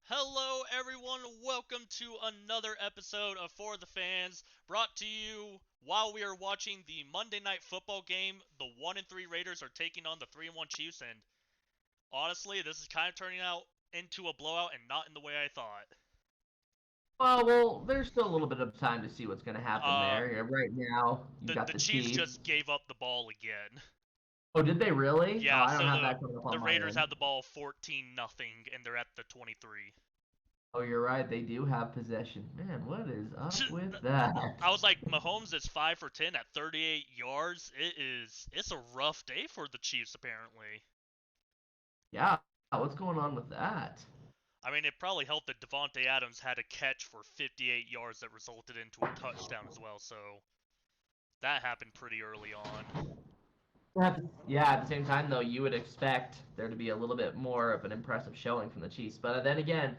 Hello, everyone. Welcome to another episode of For the Fans, brought to you while we are watching the Monday Night Football game. The 1-3 Raiders are taking on the 3-1 Chiefs, and honestly, this is kind of turning out into a blowout and not in the way I thought. Well, there's still a little bit of time to see what's going to happen Uh, there. Right now, you've the got the the Chiefs Chiefs. just gave up the ball again. Oh, did they really? Oh, Yeah, I don't so have the that coming up the on my Raiders end. have the ball 14-0, and they're at the 23. Oh, you're right. They do have possession. Man, what is up with that? I was like, Mahomes is 5 for 10 at 38 yards. It's a rough day for the Chiefs apparently. Yeah, what's going on with that? I mean, it probably helped that Devonte Adams had a catch for 58 yards that resulted into a touchdown as well. So that happened pretty early on. Yeah, at the same time, though, you would expect there to be a little bit more of an impressive showing from the Chiefs. But then again,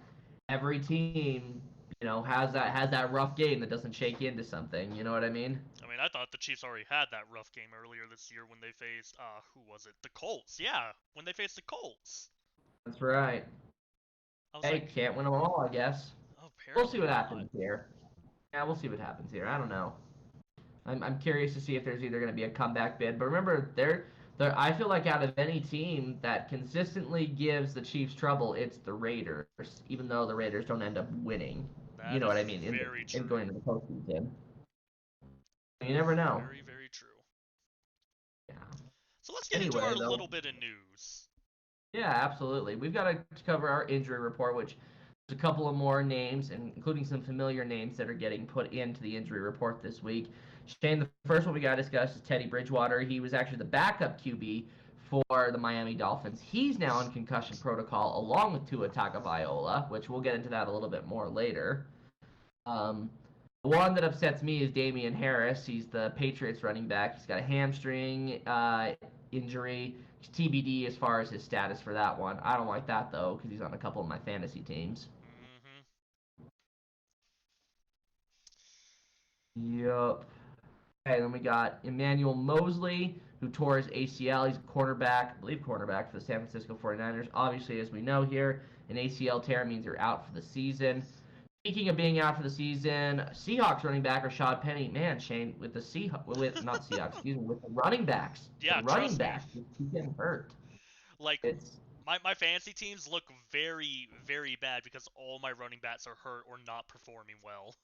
every team, has that rough game that doesn't shake you into something. You know what I mean? I mean, I thought the Chiefs already had that rough game earlier this year when they faced who was it? The Colts. Yeah, when they faced the Colts. That's right. I was Hey, like, can't win them all, I guess. We'll see apparently what not. happens here. Yeah, we'll see what happens here. I don't know. I'm curious to see if there's either going to be a comeback bid. But remember, I feel like out of any team that consistently gives the Chiefs trouble, it's the Raiders. Even though the Raiders don't end up winning, you That know is what I mean, very in going true. into the postseason. You never know. Very, very true. Yeah. So let's get into Anyway, our though, little bit of news. yeah, absolutely. We've got to cover our injury report, which there's a couple of more names, including some familiar names that are getting put into the injury report this week. Shane, the first one we got to discuss is Teddy Bridgewater. He was actually the backup QB for the Miami Dolphins. He's now in concussion protocol along with Tua Tagovailoa, which we'll get into that a little bit more later. Um, the one that upsets me is Damian Harris. He's the Patriots running back. He's got a hamstring injury. He's TBD as far as his status for that one. I don't like that though because he's on a couple of my fantasy teams. Hmm. Yup. Okay, then we got Emmanuel Mosley, who tore his ACL. He's a cornerback, I believe cornerback for the San Francisco 49ers. Obviously, as we know here, an ACL tear means you're out for the season. Speaking of being out for the season, Seahawks running back Rashad Penny. Man, Shane, with the Seahawks, with not Seahawks, excuse me, with the running backs, Yeah, trust me. keep getting hurt. Like It's my fantasy teams look very, very bad because all my running backs are hurt or not performing well.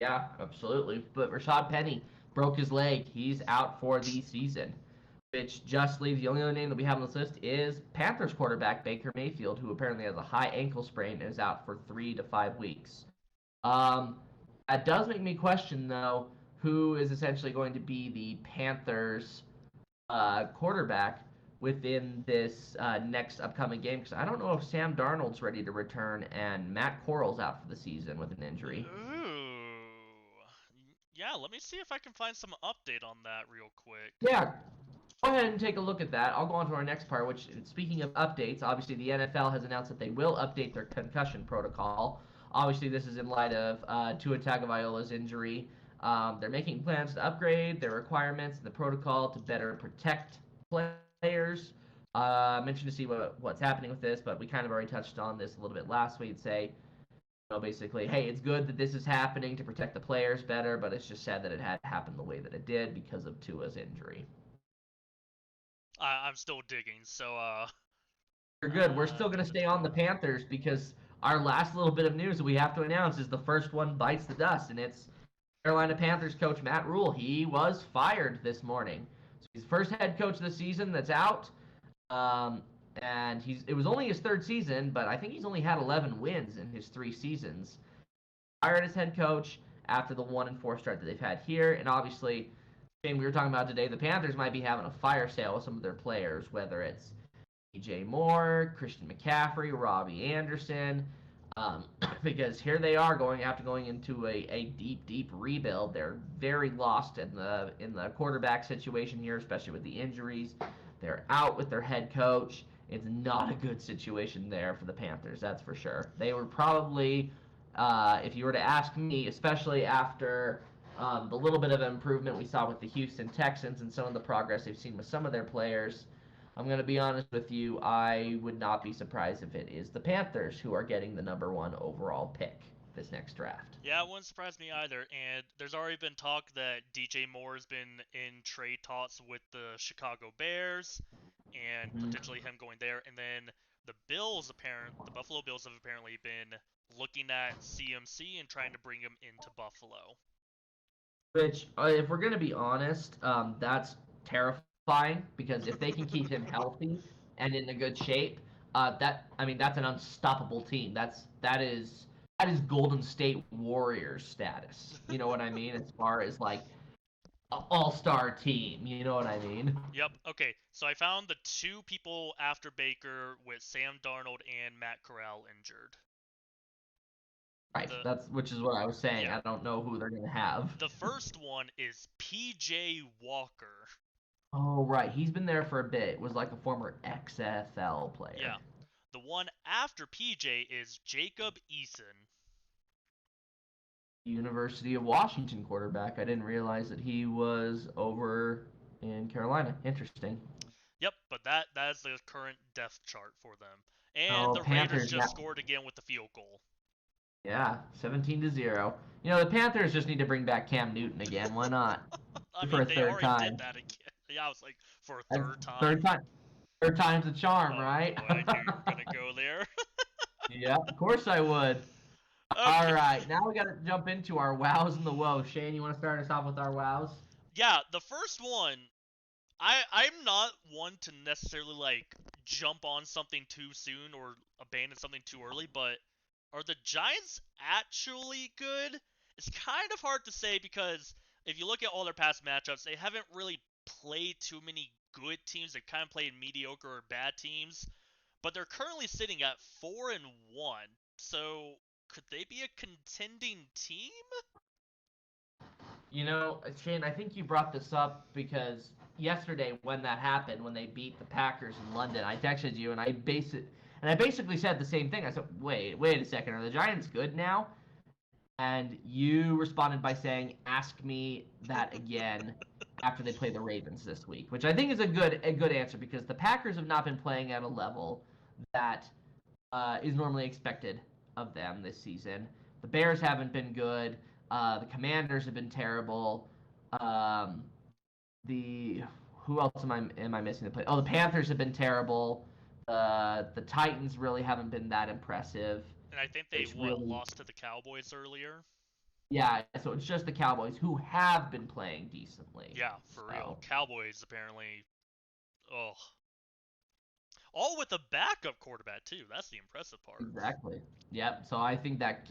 Yeah, absolutely. But Rashad Penny broke his leg. He's out for the season, which just leaves the only other name that we have on this list is Panthers quarterback Baker Mayfield, who apparently has a high ankle sprain and is out for 3 to 5 weeks. Um, that does make me question, though, who is essentially going to be the Panthers quarterback within this next upcoming game because I don't know if Sam Darnold's ready to return and Matt Corral's out for the season with an injury. Ooh. Yeah, let me see if I can find some update on that real quick. Yeah, go ahead and take a look at that. I'll go on to our next part, which, speaking of updates, obviously the NFL has announced that they will update their concussion protocol. Obviously, this is in light of Tua Tagovailoa's injury. They're making plans to upgrade their requirements and the protocol to better protect players. I'm interested to see what's happening with this, but we kind of already touched on this a little bit last week. Say, basically, hey, it's good that this is happening to protect the players better, but it's just sad that it had happened the way that it did because of Tua's injury. I'm still digging, so You're good. We're still going to da, da, stay on the da. Panthers because our last little bit of news that we have to announce is the first one bites the dust, and it's Carolina Panthers coach Matt Rule. He was fired this morning. So he's the first head coach of the season that's out. Um, and it was only his third season, but I think he's only had 11 wins in his 3 seasons. Fired as head coach after the 1-4 start that they've had here, and obviously, Shane, we were talking about today, the Panthers might be having a fire sale with some of their players, whether it's DJ Moore, Christian McCaffrey, Robbie Anderson, um, because here they are going into a deep, deep rebuild. They're very lost in the quarterback situation here, especially with the injuries. They're out with their head coach. It's not a good situation there for the Panthers, that's for sure. They were probably, if you were to ask me, especially after the little bit of improvement we saw with the Houston Texans and some of the progress they've seen with some of their players, I'm going to be honest with you. I would not be surprised if it is the Panthers who are getting the number 1 overall pick this next draft. Yeah, it wouldn't surprise me either. And there's already been talk that DJ Moore has been in trade talks with the Chicago Bears, and Mhm. potentially him going there. And then the Buffalo Bills have apparently been looking at CMC and trying to bring him into Buffalo. Which, if we're going to be honest, that's terrifying because if they can keep him healthy and in a good shape, that's an unstoppable team. That is Golden State Warriors status. You know what I mean? As far as like all-star team. You know what I mean? Yep. Okay. So I found the two people after Baker with Sam Darnold and Matt Corral injured. Right. The That's which is what I was saying. yeah. I don't know who they're going to have. The first one is PJ Walker. Oh, right. He's been there for a bit. Was like a former XFL player. Yeah. The one after PJ is Jacob Eason. University of Washington quarterback. I didn't realize that he was over in Carolina. Interesting. Yep, but that is the current depth chart for them. And Oh, the Raiders Panthers. just scored again with the field goal. Yeah, 17-0. You know, the Panthers just need to bring back Cam Newton again. Why not? I For mean, a they third already time. did that again. Yeah, I was like, for a That's third time. Third time. Third time's a charm, Oh, right? boy, I knew you were gonna go there. Yeah, of course I would. Okay. All right, now we got to jump into our wows and the woes. Shane, you want to start us off with our wows? Yeah, the first one, I'm not one to necessarily like jump on something too soon or abandon something too early, but are the Giants actually good? It's kind of hard to say because if you look at all their past matchups, they haven't really played too many good teams. They've kind of played mediocre or bad teams, but they're currently sitting at 4-1. So could they be a contending team? You know, Shane, I think you brought this up because yesterday when that happened, when they beat the Packers in London, I texted you and I basically said the same thing. I said, wait a second, are the Giants good now? And you responded by saying, "Ask me that again after they play the Ravens this week," which I think is a good answer because the Packers have not been playing at a level that is normally expected of them this season. The Bears haven't been good. The Commanders have been terrible. Um, the who else am I missing the play? Oh, the Panthers have been terrible. The Titans really haven't been that impressive. And I think they It's really lost to the Cowboys earlier. Yeah, so it's just the Cowboys who have been playing decently. Yeah, for real. Cowboys apparently. Oh. All with a backup quarterback too. That's the impressive part. Exactly. Yep. So I think that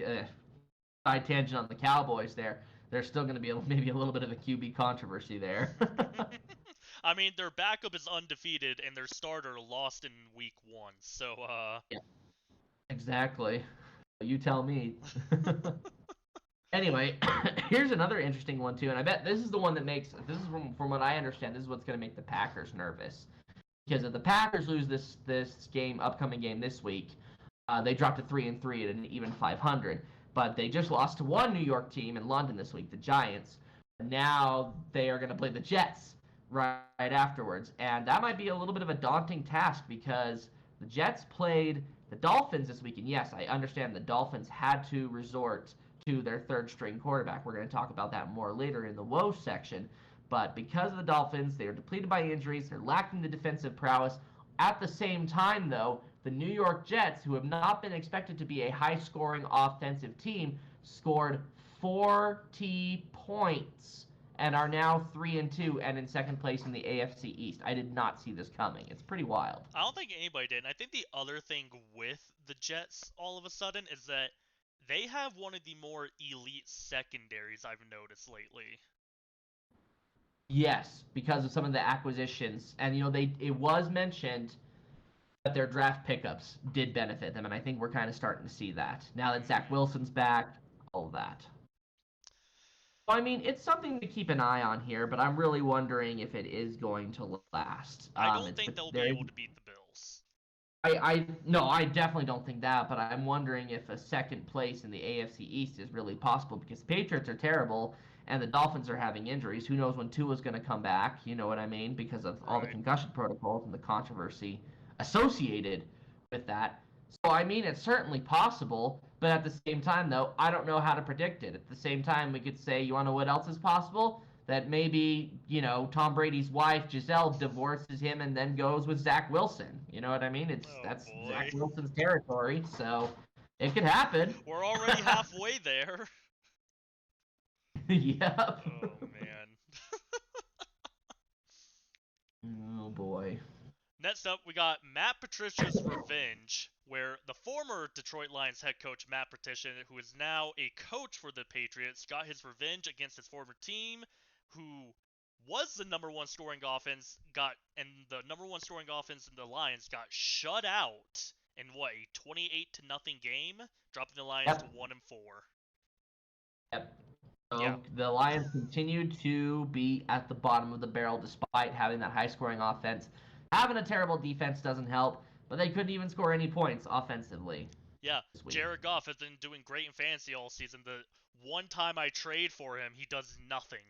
side tangent on the Cowboys there. There's still going to be maybe a little bit of a QB controversy there. I mean, their backup is undefeated and their starter lost in week 1. So Yeah. Exactly. You tell me. Anyway, here's another interesting one too, and I bet this is the one that makes this is from what I understand. This is what's going to make the Packers nervous because if the Packers lose this upcoming game this week, they drop to 3-3 at an even 500. But they just lost to one New York team in London this week, the Giants. Now they are going to play the Jets right afterwards, and that might be a little bit of a daunting task because the Jets played the Dolphins this week, and yes, I understand the Dolphins had to resort to their third string quarterback. We're going to talk about that more later in the woes section. But because of the Dolphins, they are depleted by injuries. They're lacking the defensive prowess. At the same time, though, the New York Jets, who have not been expected to be a high-scoring offensive team, scored 40 points and are now 3-2 and in second place in the AFC East. I did not see this coming. It's pretty wild. I don't think anybody did. And I think the other thing with the Jets all of a sudden is that they have one of the more elite secondaries I've noticed lately. Yes, because of some of the acquisitions. And it was mentioned that their draft pickups did benefit them, and I think we're kind of starting to see that. Now that Zach Wilson's back, all of that. So, I mean, it's something to keep an eye on here, but I'm really wondering if it is going to last. I don't think they'll be able to beat the Bills. No, I definitely don't think that, but I'm wondering if a second place in the AFC East is really possible because the Patriots are terrible, and the Dolphins are having injuries. Who knows when Tua's going to come back? You know what I mean? Because of all the Right. concussion protocols and the controversy associated with that. So, I mean, it's certainly possible, but at the same time, though, I don't know how to predict it. At the same time, we could say, you want to know what else is possible? That maybe, Tom Brady's wife, Giselle, divorces him and then goes with Zach Wilson. You know what I mean? Oh That's Zach boy. Wilson's territory, so it could happen. We're already halfway there. Yep. Oh man. Oh boy. Next up, we got Matt Patricia's revenge, where the former Detroit Lions head coach Matt Patricia, who is now a coach for the Patriots, got his revenge against his former team, who was the number one scoring offense, and the number one scoring offense in the Lions got shut out in what, a 28-0 game, dropping the Lions to Yep. 1-4. Yep. Yeah, So the Lions continued to be at the bottom of the barrel despite having that high scoring offense. Having a terrible defense doesn't help, but they couldn't even score any points offensively yeah. this week. Jared Goff has been doing great in fantasy all season. The one time I trade for him, he does nothing.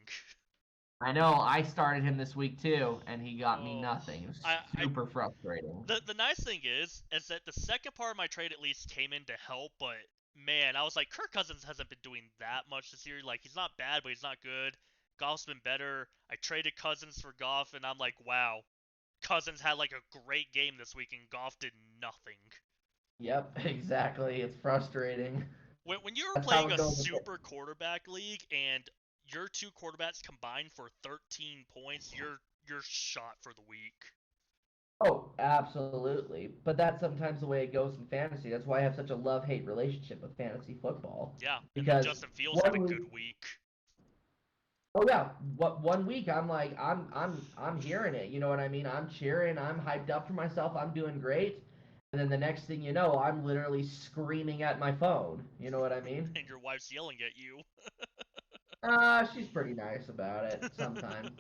I know I started him this week too, and he got me Oh, nothing. It was I super frustrating. the nice thing is that the second part of my trade at least came in to help, but man, I was like, Kirk Cousins hasn't been doing that much this year. Like, he's not bad, but he's not good. Goff's been better. I traded Cousins for Goff, and I'm like, wow, Cousins had like a great game this week, and Goff did nothing. Yep, exactly. It's frustrating. When you're That's how playing it a goes. super quarterback league and your two quarterbacks combined for 13 points, you're shot for the week. Oh, absolutely. But that's sometimes the way it goes in fantasy. That's why I have such a love-hate relationship with fantasy football. Yeah, and then Because Justin Fields had a one week, good week. oh yeah, what one week I'm like I'm hearing it. You know what I mean? I'm cheering. I'm hyped up for myself. I'm doing great. And then the next thing you know, I'm literally screaming at my phone. You know what I mean? And your wife's yelling at you. She's pretty nice about it sometimes.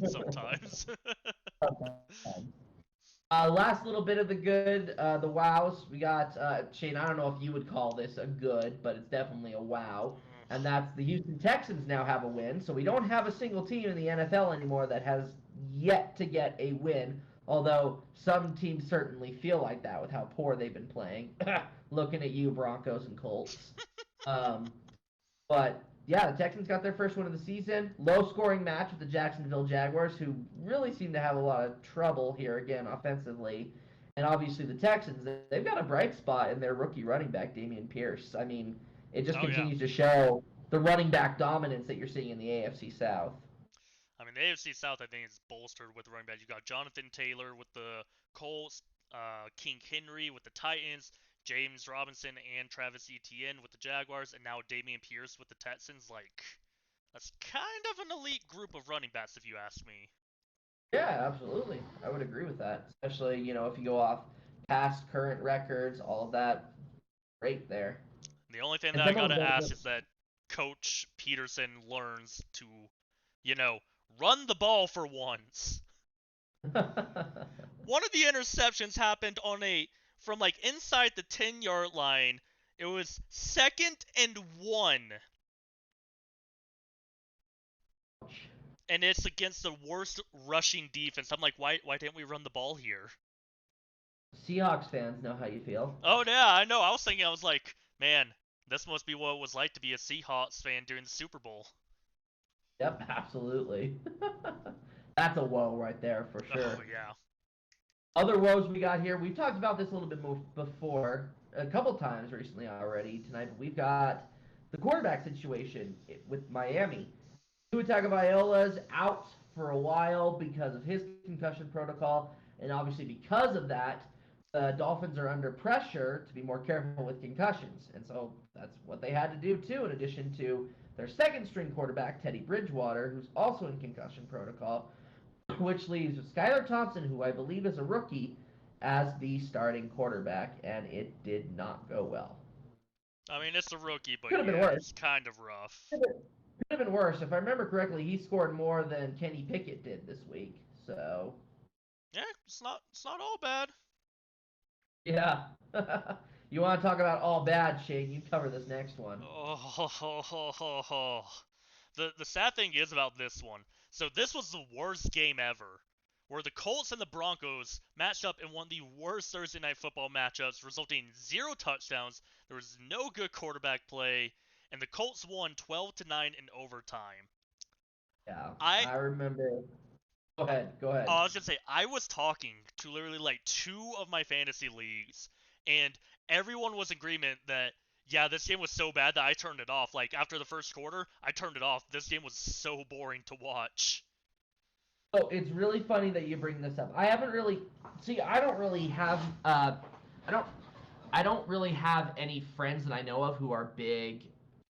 Sometimes. Sometimes. Last little bit of the good, the wows. We got Shane. I don't know if you would call this a good, but it's definitely a wow. And that's the Houston Texans now have a win. So we don't have a single team in the NFL anymore that has yet to get a win. Although some teams certainly feel like that with how poor they've been playing. Looking at you, Broncos and Colts. Um, but yeah, the Texans got their first win of the season. Low scoring match with the Jacksonville Jaguars, who really seem to have a lot of trouble here again offensively. And obviously the Texans, they've got a bright spot in their rookie running back, Dameon Pierce. I mean, it just Oh yeah. continues to show the running back dominance that you're seeing in the AFC South. I mean, the AFC South, I think, is bolstered with running back. You got Jonathan Taylor with the Colts, King Henry with the Titans, James Robinson and Travis Etienne with the Jaguars, and now Dameon Pierce with the Texans. Like, that's kind of an elite group of running backs, if you ask me. Yeah, absolutely. I would agree with that. Especially, if you go off past current records, all of that, great there. The only thing And that I some of gotta them ask is that Coach Peterson learns to, you know, run the ball for once. One of the interceptions happened from like inside the 10-yard line. It was 2nd and 1, and it's against the worst rushing defense. I'm like, why didn't we run the ball here? Seahawks fans know how you feel. Oh yeah, I know. I was like, man, this must be what it was like to be a Seahawks fan during the Super Bowl. Yep, absolutely. That's a woe right there for Oh sure. yeah. Other woes we got here, we've talked about this a little bit more before, a couple times recently already tonight, but we've got the quarterback situation with Miami. Tua Tagovailoa's out for a while because of his concussion protocol, and obviously because of that, the Dolphins are under pressure to be more careful with concussions, and so that's what they had to do too. In addition to their second string quarterback Teddy Bridgewater, who's also in concussion protocol, which leaves Skylar Thompson, who I believe is a rookie, as the starting quarterback, and it did not go well. I mean, it's a rookie, but Could have been yeah, worse. it's kind of rough. Could have been worse. If I remember correctly, he scored more than Kenny Pickett did this week. So Yeah, it's not all bad. yeah. You want to talk about all bad, Shane? You cover this next one. Oh, The sad thing is about this one. So this was the worst game ever, where the Colts and the Broncos matched up in one of the worst Thursday night football matchups, resulting in 0 touchdowns. There was no good quarterback play, and the Colts won 12-9 in overtime. Yeah, I I remember. Go ahead. Go ahead. I was gonna say, I was talking to literally like 2 of my fantasy leagues, and everyone was in agreement that, yeah, this game was so bad that I turned it off. Like, after the first quarter, I turned it off. This game was so boring to watch. So it's really funny that you bring this up. I haven't really see. I don't really have. I don't. I don't really have any friends that I know of who are big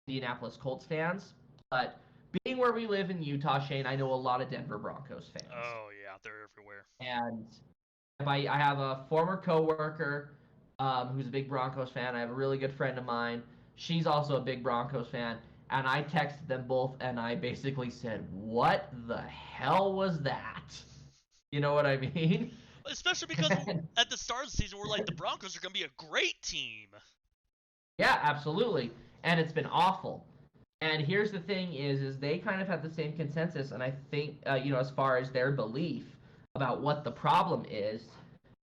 Indianapolis Colts fans. But being where we live in Utah, Shane, I know a lot of Denver Broncos fans. Oh, yeah, they're everywhere. And I have a former coworker who's a big Broncos fan. I have a really good friend of mine. She's also a big Broncos fan. And I texted them both, and I basically said, "What the hell was that?" You know what I mean? Especially because at the start of the season, we're like, the Broncos are going to be a great team. Yeah, absolutely. And it's been awful. And here's the thing is they kind of have the same consensus, and I think, as far as their belief about what the problem is,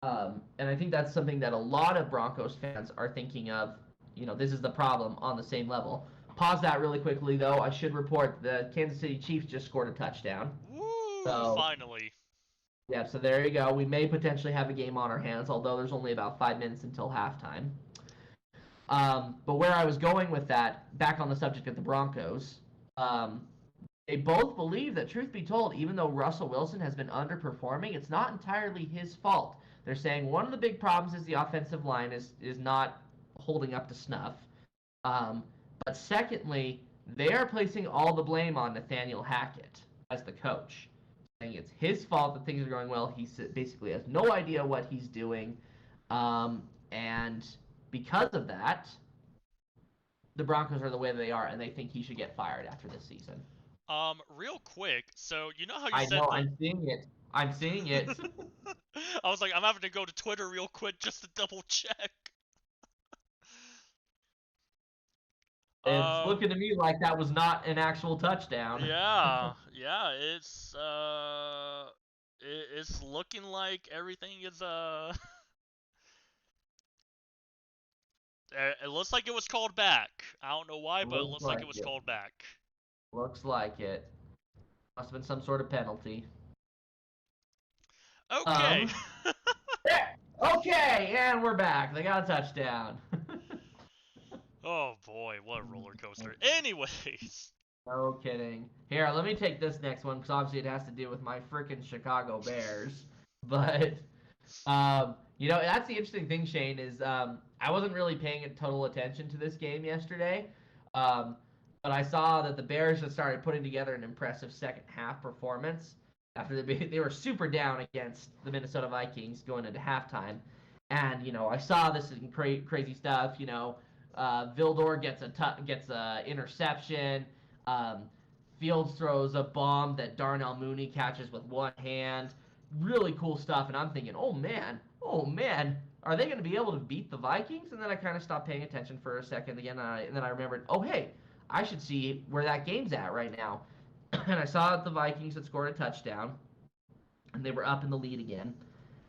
and I think that's something that a lot of Broncos fans are thinking of, this is the problem on the same level. Pause that really quickly, though. I should report the Kansas City Chiefs just scored a touchdown. Woo! Finally. Yeah, so there you go. We may potentially have a game on our hands, although there's only about 5 minutes until halftime. But where I was going with that, back on the subject of the Broncos, they both believe that, truth be told, even though Russell Wilson has been underperforming, it's not entirely his fault. They're saying one of the big problems is the offensive line is not holding up to snuff. But secondly, they are placing all the blame on Nathaniel Hackett as the coach, saying it's his fault that things are going well. He basically has no idea what he's doing. And because of that, the Broncos are the way they are, and they think he should get fired after this season. Real quick, so you know how you I said know, I'm seeing it. I'm seeing it. I was like, I'm having to go to Twitter real quick just to double check. It's looking to me like that was not an actual touchdown. Yeah, it's it's looking like everything is it looks like it was called back. I don't know why, but it looks like it was called back. Looks like it. Must have been some sort of penalty. Okay. Okay, and we're back. They got a touchdown. Oh boy, what a roller coaster. Anyways. No kidding. Here, let me take this next one because obviously it has to do with my freaking Chicago Bears. But, that's the interesting thing, Shane, is I wasn't really paying total attention to this game yesterday. But I saw that the Bears had started putting together an impressive second half performance after they were super down against the Minnesota Vikings going into halftime. And, I saw this crazy stuff, Vildor gets a interception. Fields throws a bomb that Darnell Mooney catches with one hand. Really cool stuff. And I'm thinking, oh man, are they going to be able to beat the Vikings? And then I kind of stopped paying attention for a second again. And then I remembered, oh hey, I should see where that game's at right now. And I saw that the Vikings had scored a touchdown, and they were up in the lead again.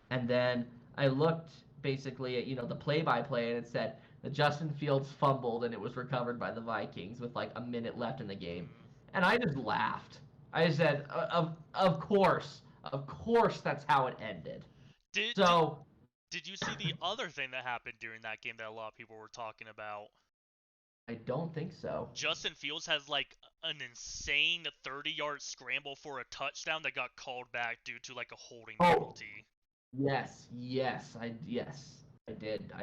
And then I looked basically at the play-by-play, and it said that Justin Fields fumbled, and it was recovered by the Vikings with like a minute left in the game. And I just laughed. I just said, of course that's how it ended. Did you see the other thing that happened during that game that a lot of people were talking about? I don't think so. Justin Fields has like an insane 30-yard scramble for a touchdown that got called back due to like a holding penalty. Yes, I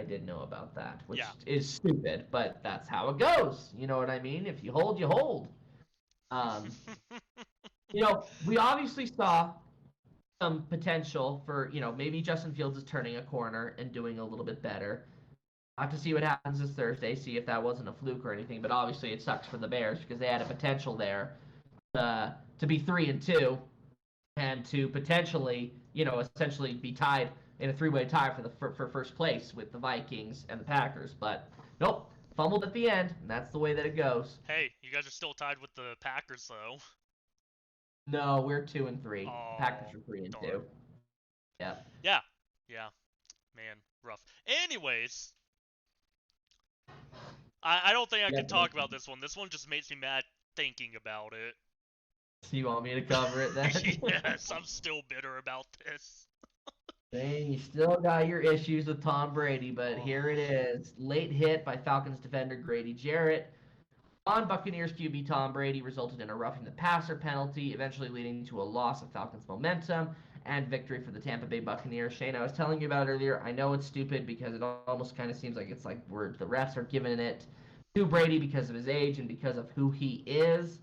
did know about that, which is stupid, but that's how it goes. You know what I mean? If you hold, you hold. We obviously saw some potential for, maybe Justin Fields is turning a corner and doing a little bit better. I'll have to see what happens this Thursday, see if that wasn't a fluke or anything, but obviously it sucks for the Bears because they had a potential there to be 3-2 and to potentially, essentially be tied in a three-way tie for first place with the Vikings and the Packers. But nope, fumbled at the end, and that's the way that it goes. Hey, you guys are still tied with the Packers, though. No, we're 2-3. Packers Oh, are 3-2. darn. Yeah. Yeah. Yeah. Man, rough. Anyways, I don't think I Yeah, can talk about this one. This one just makes me mad thinking about it. so you want me to cover it then? Yes, I'm still bitter about this. Dang, you still got your issues with Tom Brady, but here it is. Late hit by Falcons defender Grady Jarrett on Buccaneers QB Tom Brady resulted in a roughing the passer penalty, eventually leading to a loss of Falcons momentum and victory for the Tampa Bay Buccaneers. Shane, I was telling you about it earlier. I know it's stupid because it almost kind of seems like it's like the refs are giving it to Brady because of his age and because of who he is.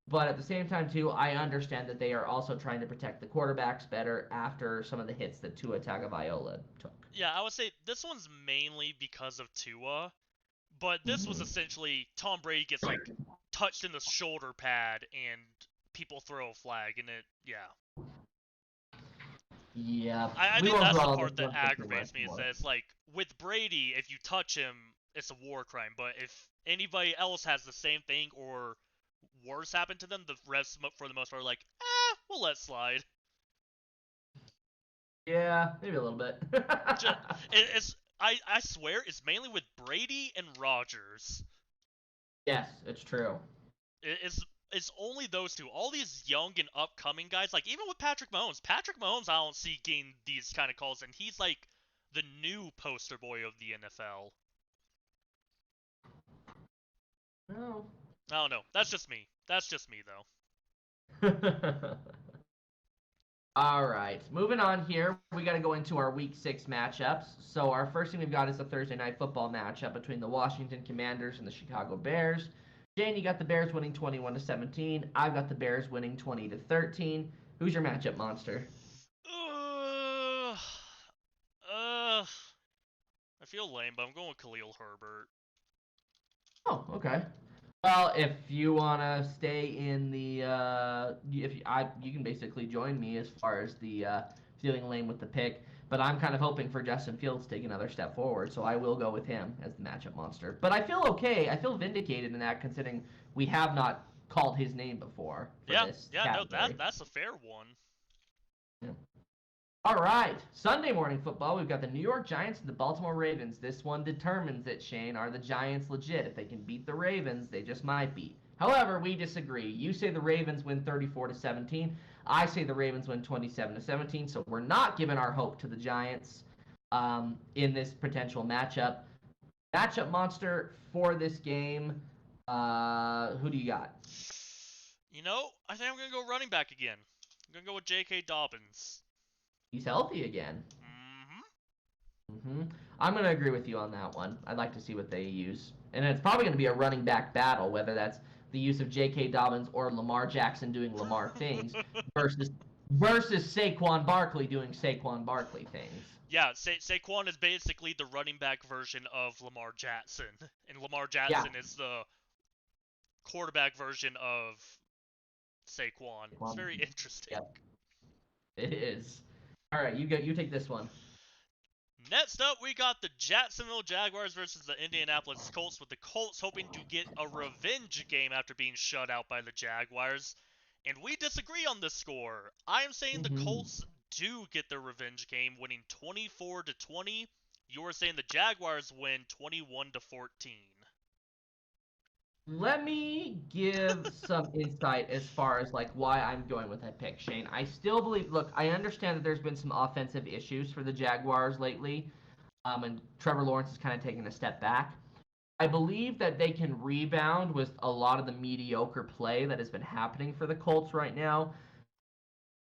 But at the same time, too, I understand that they are also trying to protect the quarterbacks better after some of the hits that Tua Tagovailoa took. Yeah, I would say this one's mainly because of Tua, but this was essentially Tom Brady gets like touched in the shoulder pad and people throw a flag and it, yeah. Yeah, I we think won't that's the dwell on part this that one for too much aggravates me is more. that it's like with Brady, if you touch him, it's a war crime. But if anybody else has the same thing or worse happen to them, the refs for the most part are like, we'll let slide. Yeah, maybe a little bit. Just, I swear it's mainly with Brady and Rodgers. Yes, it's true. It's only those two. All these young and upcoming guys, like even with Patrick Mahomes. Patrick Mahomes, I don't see getting these kind of calls, and he's like the new poster boy of the NFL. No. I don't know. That's just me. That's just me, though. All right, moving on here. We got to go into our Week 6 matchups. So our first thing we've got is a Thursday night football matchup between the Washington Commanders and the Chicago Bears. Jane, you got the Bears winning 21-17. I've got the Bears winning 20-13. Who's your matchup monster? Uh, uh, I feel lame, but I'm going with Khalil Herbert. Oh, okay. Well, if you wanna stay in the, you can basically join me as far as the feeling lame with the pick. But I'm kind of hoping for Justin Fields to take another step forward, so I will go with him as the matchup monster. But I feel okay. I feel vindicated in that, considering we have not called his name before for Yeah, this yeah, no, category. that's a fair one. Yeah. All right, Sunday morning football. We've got the New York Giants and the Baltimore Ravens. This one determines it, Shane. Are the Giants legit? If they can beat the Ravens, they just might be. However, we disagree. You say the Ravens win 34-17. I say the Ravens win 27-17. So we're not giving our hope to the Giants in this potential matchup. Matchup monster for this game. Who do you got? You know, I think I'm gonna go running back again. I'm gonna go with J.K. Dobbins. He's healthy again. Mm-hmm. I'm going to agree with you on that one. I'd like to see what they use. And it's probably going to be a running back battle, whether that's the use of J.K. Dobbins or Lamar Jackson doing Lamar things versus Saquon Barkley doing Saquon Barkley things. Yeah, Saquon is basically the running back version of Lamar Jackson, and Lamar Jackson is the quarterback version of Saquon. It's very interesting. Yep. It is. All right, you take this one. Next up, we got the Jacksonville Jaguars versus the Indianapolis Colts, with the Colts hoping to get a revenge game after being shut out by the Jaguars. And we disagree on this score. I am saying the Colts do get their revenge game, winning 24-20. You are saying the Jaguars win 21-14. Let me give some insight as far as like why I'm going with that pick, Shane. I still believe. Look, I understand that there's been some offensive issues for the Jaguars lately, and Trevor Lawrence is kind of taking a step back. I believe that they can rebound with a lot of the mediocre play that has been happening for the Colts right now.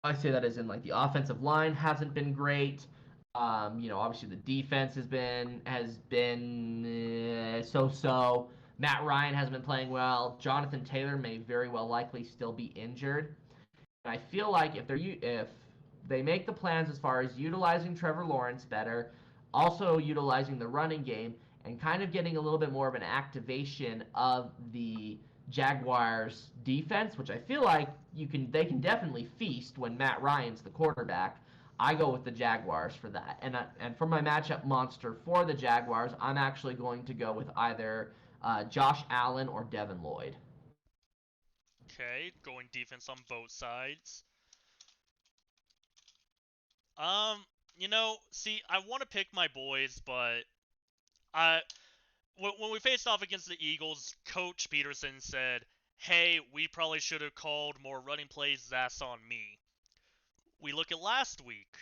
I say that as in like the offensive line hasn't been great. Obviously the defense has been so-so. Matt Ryan hasn't been playing well. Jonathan Taylor may very well likely still be injured. And I feel like if they make the plans as far as utilizing Trevor Lawrence better, also utilizing the running game, and kind of getting a little bit more of an activation of the Jaguars defense, which I feel like they can definitely feast when Matt Ryan's the quarterback. I go with the Jaguars for that. And for my matchup monster for the Jaguars, I'm actually going to go with either Josh Allen or Devin Lloyd. Okay, going defense on both sides. See, I want to pick my boys, but I when we faced off against the Eagles, Coach Peterson said, "Hey, we probably should have called more running plays. That's on me." We look at last week.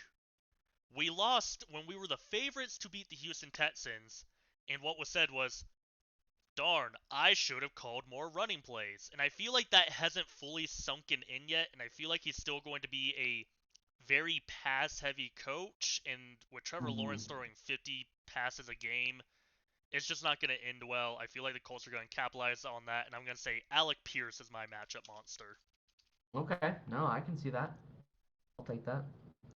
We lost when we were the favorites to beat the Houston Texans, and what was said was, darn, I should have called more running plays. And I feel like that hasn't fully sunken in yet, and I feel like he's still going to be a very pass-heavy coach, and with Trevor Lawrence throwing 50 passes a game, it's just not going to end well. I feel like the Colts are going to capitalize on that, and I'm going to say Alec Pierce is my matchup monster. Okay, no, I can see that. I'll take that.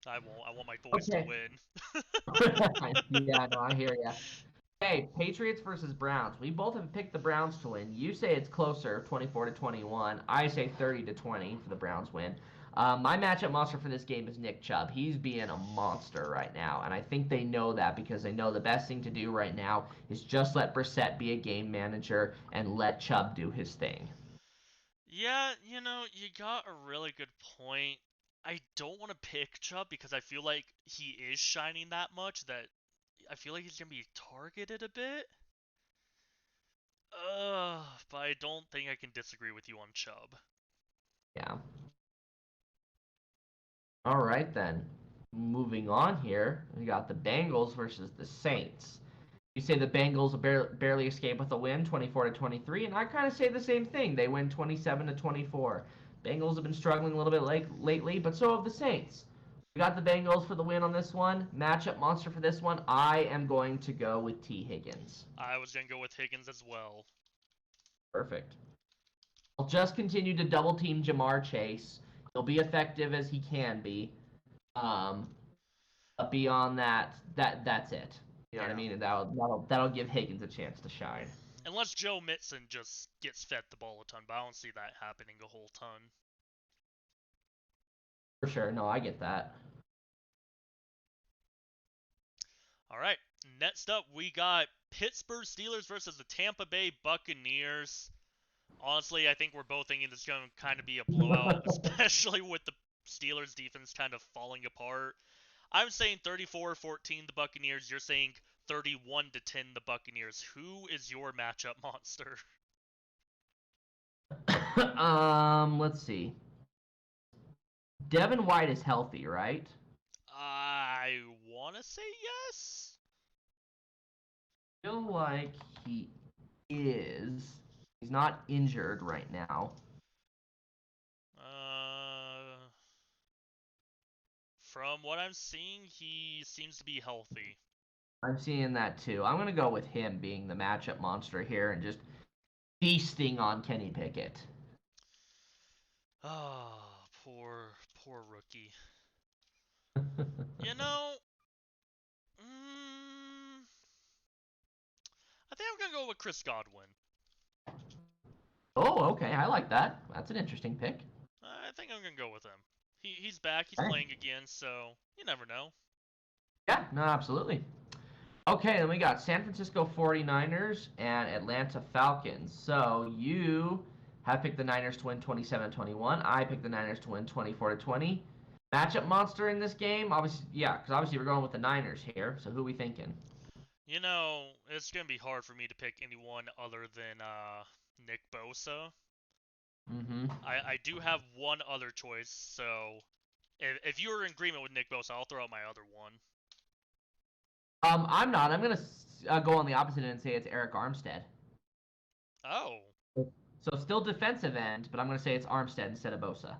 I won't. I want my boys to Okay. win. Yeah, no, I hear ya. Hey, Patriots versus Browns. We both have picked the Browns to win. You say it's closer, 24-21. I say 30-20 for the Browns win. My matchup monster for this game is Nick Chubb. He's being a monster right now, and I think they know that because they know the best thing to do right now is just let Brissett be a game manager and let Chubb do his thing. Yeah, you got a really good point. I don't want to pick Chubb because I feel like he is shining that much that I feel like he's going to be targeted a bit. But I don't think I can disagree with you on Chubb. Yeah. All right, then. Moving on here, we got the Bengals versus the Saints. You say the Bengals barely escape with a win, 24-23, and I kind of say the same thing. They win 27-24. Bengals have been struggling a little bit lately, but so have the Saints. We got the Bengals for the win on this one. Matchup monster for this one, I am going to go with T. Higgins. I was going to go with Higgins as well. Perfect. I'll just continue to double team Jamar Chase. He'll be effective as he can be. But beyond that's it. You know what I mean? And that'll give Higgins a chance to shine. Unless Joe Mixon just gets fed the ball a ton, but I don't see that happening a whole ton. For sure. No, I get that. All right. Next up, we got Pittsburgh Steelers versus the Tampa Bay Buccaneers. Honestly, I think we're both thinking this is going to kind of be a blowout, especially with the Steelers defense kind of falling apart. I'm saying 34-14 the Buccaneers. You're saying 31-10 the Buccaneers. Who is your matchup monster? Let's see. Devin White is healthy, right? I want to say yes. I feel like he is. He's not injured right now. From what I'm seeing, he seems to be healthy. I'm seeing that too. I'm going to go with him being the matchup monster here and just feasting on Kenny Pickett. Oh, poor rookie. I think I'm going to go with Chris Godwin. Oh, okay. I like that. That's an interesting pick. I think I'm going to go with him. He's back. He's playing again, so you never know. Yeah, no, absolutely. Okay, then we got San Francisco 49ers and Atlanta Falcons. So you have picked the Niners to win 27-21. I picked the Niners to win 24-20. Matchup monster in this game? Obviously, yeah, because obviously we're going with the Niners here. So who are we thinking? It's going to be hard for me to pick anyone other than Nick Bosa. Mm-hmm. I do have one other choice, so if you're in agreement with Nick Bosa, I'll throw out my other one. I'm not. I'm going to go on the opposite end and say it's Eric Armstead. Oh. So still defensive end, but I'm going to say it's Armstead instead of Bosa.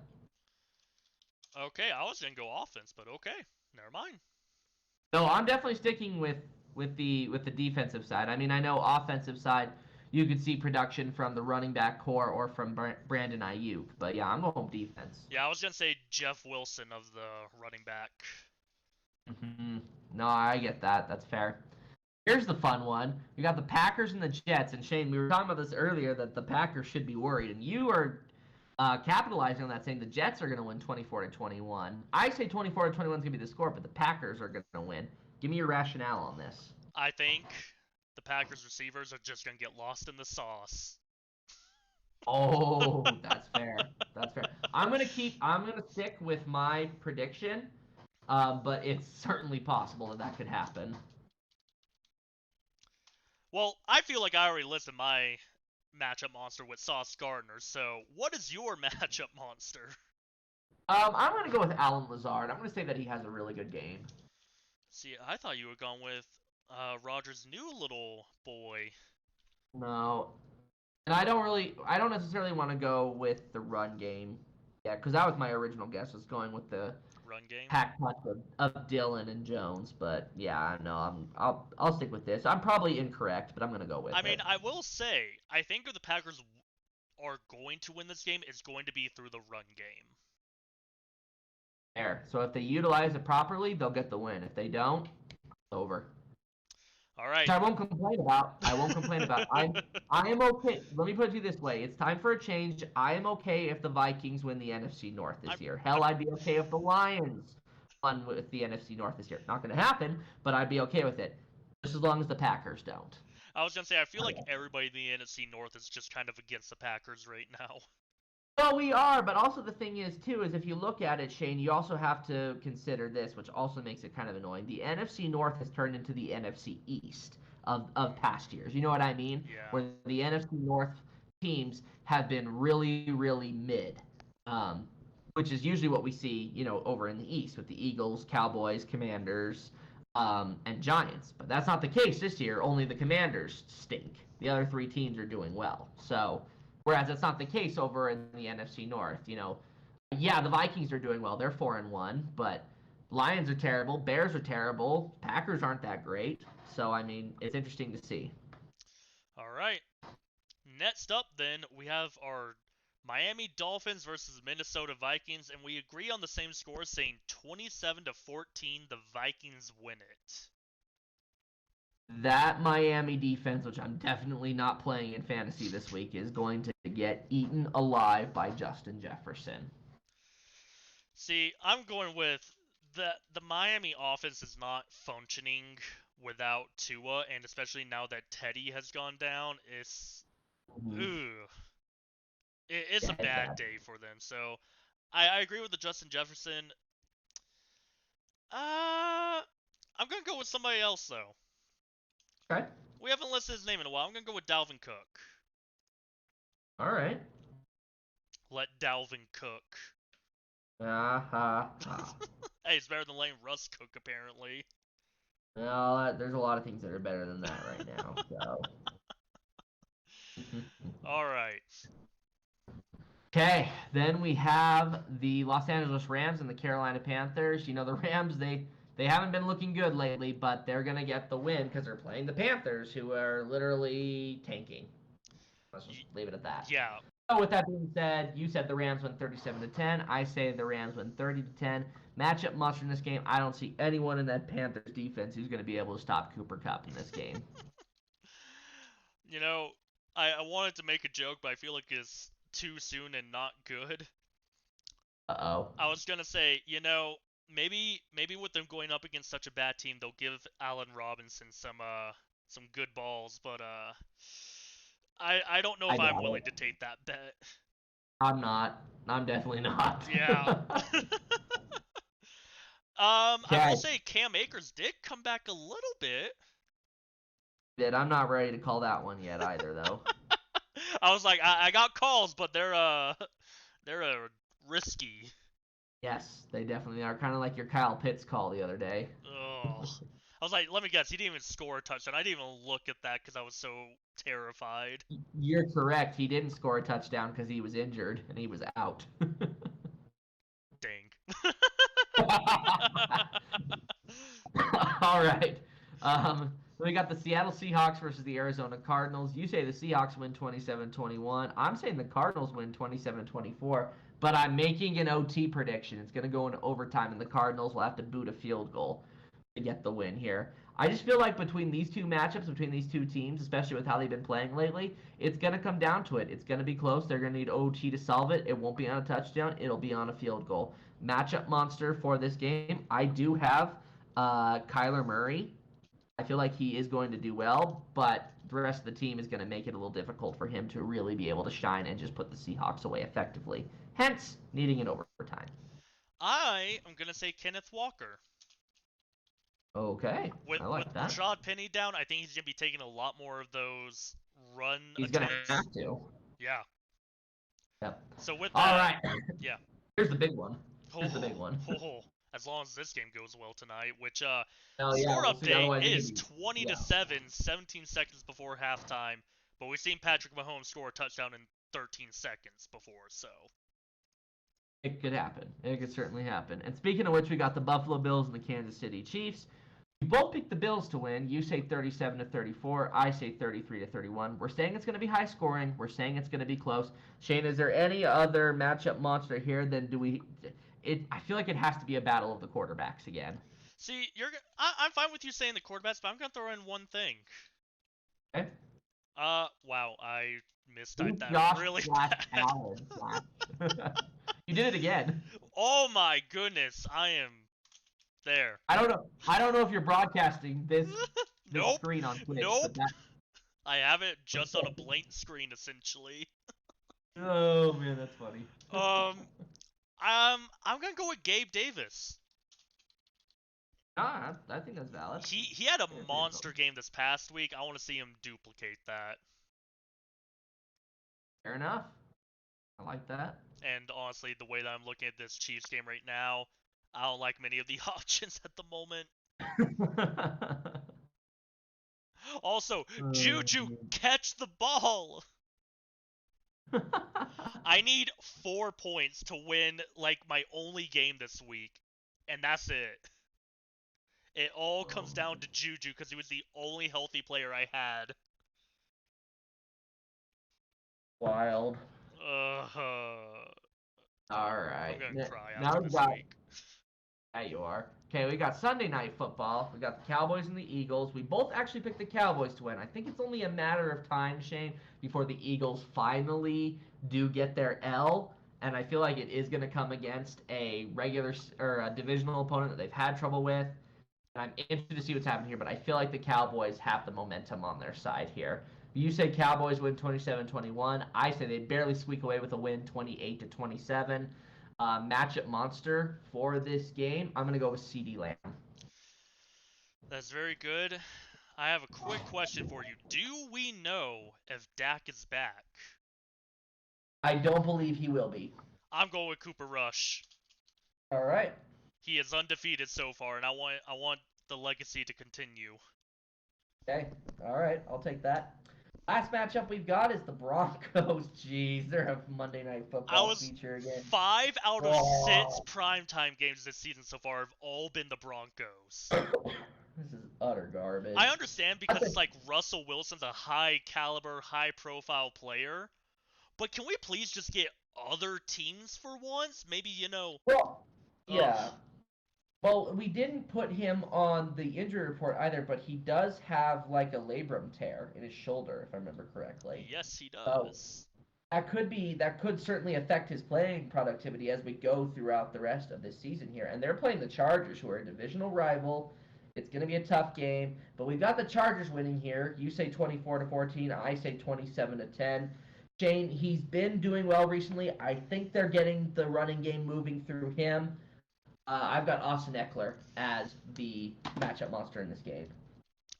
Okay, I was going to go offense, but okay. Never mind. No, I'm definitely sticking with the defensive side. I mean, I know offensive side, you could see production from the running back core or from Brandon Ayuk, but yeah, I'm going defense. Yeah, I was gonna say Jeff Wilson of the running back. Mm-hmm. No, I get that. That's fair. Here's the fun one. We got the Packers and the Jets, and Shane, we were talking about this earlier that the Packers should be worried, and you are capitalizing on that, saying the Jets are going to win 24-21. I say 24-21 is going to be the score, but the Packers are going to win. Give me your rationale on this. I think the Packers receivers are just gonna get lost in the sauce. Oh, that's fair. That's fair. I'm gonna stick with my prediction, but it's certainly possible that that could happen. Well, I feel like I already listed my matchup monster with Sauce Gardner. So, what is your matchup monster? I'm gonna go with Alan Lazard. I'm gonna say that he has a really good game. See, I thought you were going with Rogers' new little boy. No, and I don't necessarily want to go with the run game. Yeah, because that was my original guess, was going with the Run game. pack punch of Dillon and Jones. But yeah, no, I'll stick with this. I'm probably incorrect, but I'm gonna go with I mean, it. I will say, I think if the Packers are going to win this game, it's going to be through the run game. There. So if they utilize it properly, they'll get the win. If they don't, it's over. All right. Which I won't complain about. I won't complain about. I am okay. Let me put it to you this way: it's time for a change. I am okay if the Vikings win the NFC North this year. Hell, I'd be okay if the Lions won with the NFC North this year. Not going to happen, but I'd be okay with it, just as long as the Packers don't. I was gonna say, I feel like Okay. everybody in the NFC North is just kind of against the Packers right now. Well, we are, but also the thing is too is if you look at it, Shane, you also have to consider this, which also makes it kind of annoying. The NFC North has turned into the NFC East of past years. You know what I mean? Yeah. Where the NFC North teams have been really, really mid, which is usually what we see, over in the East with the Eagles, Cowboys, Commanders, and Giants. But that's not the case this year. Only the Commanders stink. The other three teams are doing well. So. Whereas it's not the case over in the NFC North. Yeah, the Vikings are doing well. They're 4-1, but Lions are terrible. Bears are terrible. Packers aren't that great. So I mean, it's interesting to see. All right. Next up, then we have our Miami Dolphins versus Minnesota Vikings, and we agree on the same score, saying 27-14. The Vikings win it. That Miami defense, which I'm definitely not playing in fantasy this week, is going to get eaten alive by Justin Jefferson. See, I'm going with the Miami offense is not functioning without Tua, and especially now that Teddy has gone down, ooh, it's Yeah, a it's bad bad. day for them. So I agree with the Justin Jefferson. I'm gonna go with somebody else though. Okay. We haven't listed his name in a while. I'm gonna go with Dalvin Cook. All right. Let Dalvin cook. Ha. Hey, it's better than letting Russ cook, apparently. Well, there's a lot of things that are better than that right now. So. All right. Okay, then we have the Los Angeles Rams and the Carolina Panthers. The Rams, they haven't been looking good lately, but they're going to get the win because they're playing the Panthers, who are literally tanking. Let's just leave it at that. Yeah. So with that being said, you said the Rams win 37-10. I say the Rams win 30-10. Matchup monster in this game. I don't see anyone in that Panthers defense who's going to be able to stop Cooper Kupp in this game. I wanted to make a joke, but I feel like it's too soon and not good. Uh-oh. I was gonna say, maybe with them going up against such a bad team, they'll give Allen Robinson some good balls, but I don't know I if I'm doubt willing it. to take that bet. I'm not. I'm definitely not. Yeah. I Okay. will say Cam Akers did come back a little bit. I'm not ready to call that one yet either, though. I was like, I got calls, but they're risky. Yes, they definitely are. Kind of like your Kyle Pitts call the other day. Ugh. I was like, let me guess, he didn't even score a touchdown. I didn't even look at that because I was so terrified. You're correct. He didn't score a touchdown because he was injured and he was out. Dang. All right. We got the Seattle Seahawks versus the Arizona Cardinals. You say the Seahawks win 27-21. I'm saying the Cardinals win 27-24, but I'm making an OT prediction. It's going to go into overtime, and the Cardinals will have to boot a field goal to get the win here. I just feel like between these two matchups, between these two teams, especially with how they've been playing lately, it's going to come down to it. It's going to be close. They're going to need OT to solve it. It won't be on a touchdown. It'll be on a field goal. Matchup monster for this game. I do have Kyler Murray I feel like he is going to do well, but the rest of the team is going to make it a little difficult for him to really be able to shine and just put the Seahawks away effectively. Hence, needing an overtime. I am gonna say Kenneth Walker. Okay, With I with like that. Rashad Penny down, I think he's gonna be taking a lot more of those run He's going to attempts. have to. Yeah. Yep. So with All that, right. yeah. Here's the big one. Here's the Oh, big one. oh, as long as this game goes well tonight, which Oh yeah, score we'll see. update Otherwise, it could is be 20 to yeah. 7, 17 seconds before halftime, but we've seen Patrick Mahomes score a touchdown in 13 seconds before, so It could happen. It could certainly happen. And speaking of which, we got the Buffalo Bills and the Kansas City Chiefs. We both picked the Bills to win. You say 37 to 34. I say 33 to 31. We're saying it's going to be high scoring. We're saying it's going to be close. Shane, is there any other matchup monster here? Then do we? I feel like it has to be a battle of the quarterbacks again. see, I'm fine with you saying the quarterbacks, but I'm gonna throw in one thing. Okay. Wow, I Who's mistyped that Josh really slash bad. Allen slash? You did it again. Oh my goodness, I am there. I don't know. I don't know if you're broadcasting this Nope, screen on Twitch, but nope. that. I have it just on a blank screen essentially. Oh man, that's funny. I'm gonna go with Gabe Davis. Ah, I think that's valid. He had a Yeah, pretty monster solid. game this past week. I want to see him duplicate that. Fair enough. I like that. And honestly, the way that I'm looking at this Chiefs game right now, I don't like many of the options at the moment. Also, Juju, catch the ball. I need 4 points to win like my only game this week, and that's it. It all comes down to Juju because he was the only healthy player I had. Wild. Uh, All I'm right. gonna cry Now after we this got. week. There you are. Okay, we got Sunday night football. We got the Cowboys and the Eagles. We both actually picked the Cowboys to win. I think it's only a matter of time, Shane, before the Eagles finally do get their L. And I feel like it is going to come against a regular or a divisional opponent that they've had trouble with. And I'm interested to see what's happening here, but I feel like the Cowboys have the momentum on their side here. You say Cowboys win 27-21. I say they barely squeak away with a win 28-27. Matchup monster for this game, I'm going to go with CeeDee Lamb. That's very good. I have a quick question for you. Do we know if Dak is back? I don't believe he will be. I'm going with Cooper Rush. All right. He is undefeated so far, and I want the legacy to continue. Okay. All right. I'll take that. Last matchup we've got is the Broncos. Jeez, they're a Monday Night I Football was feature again. 5 out of 6 Oh. primetime games this season so far have all been the Broncos. This is utter garbage. I understand because it's like Russell Wilson's a high caliber, high profile player, but can we please just get other teams for once? Maybe, Well, ugh. yeah. Well, we didn't put him on the injury report either, but he does have like a labrum tear in his shoulder, if I remember correctly. Yes, he So does. that could certainly affect his playing productivity as we go throughout the rest of this season here. And they're playing the Chargers, who are a divisional rival. It's going to be a tough game, but we've got the Chargers winning here. You say 24-14, I say 27-10. Shane, he's been doing well recently. I think they're getting the running game moving through him. I've got Austin Eckler as the matchup monster in this game.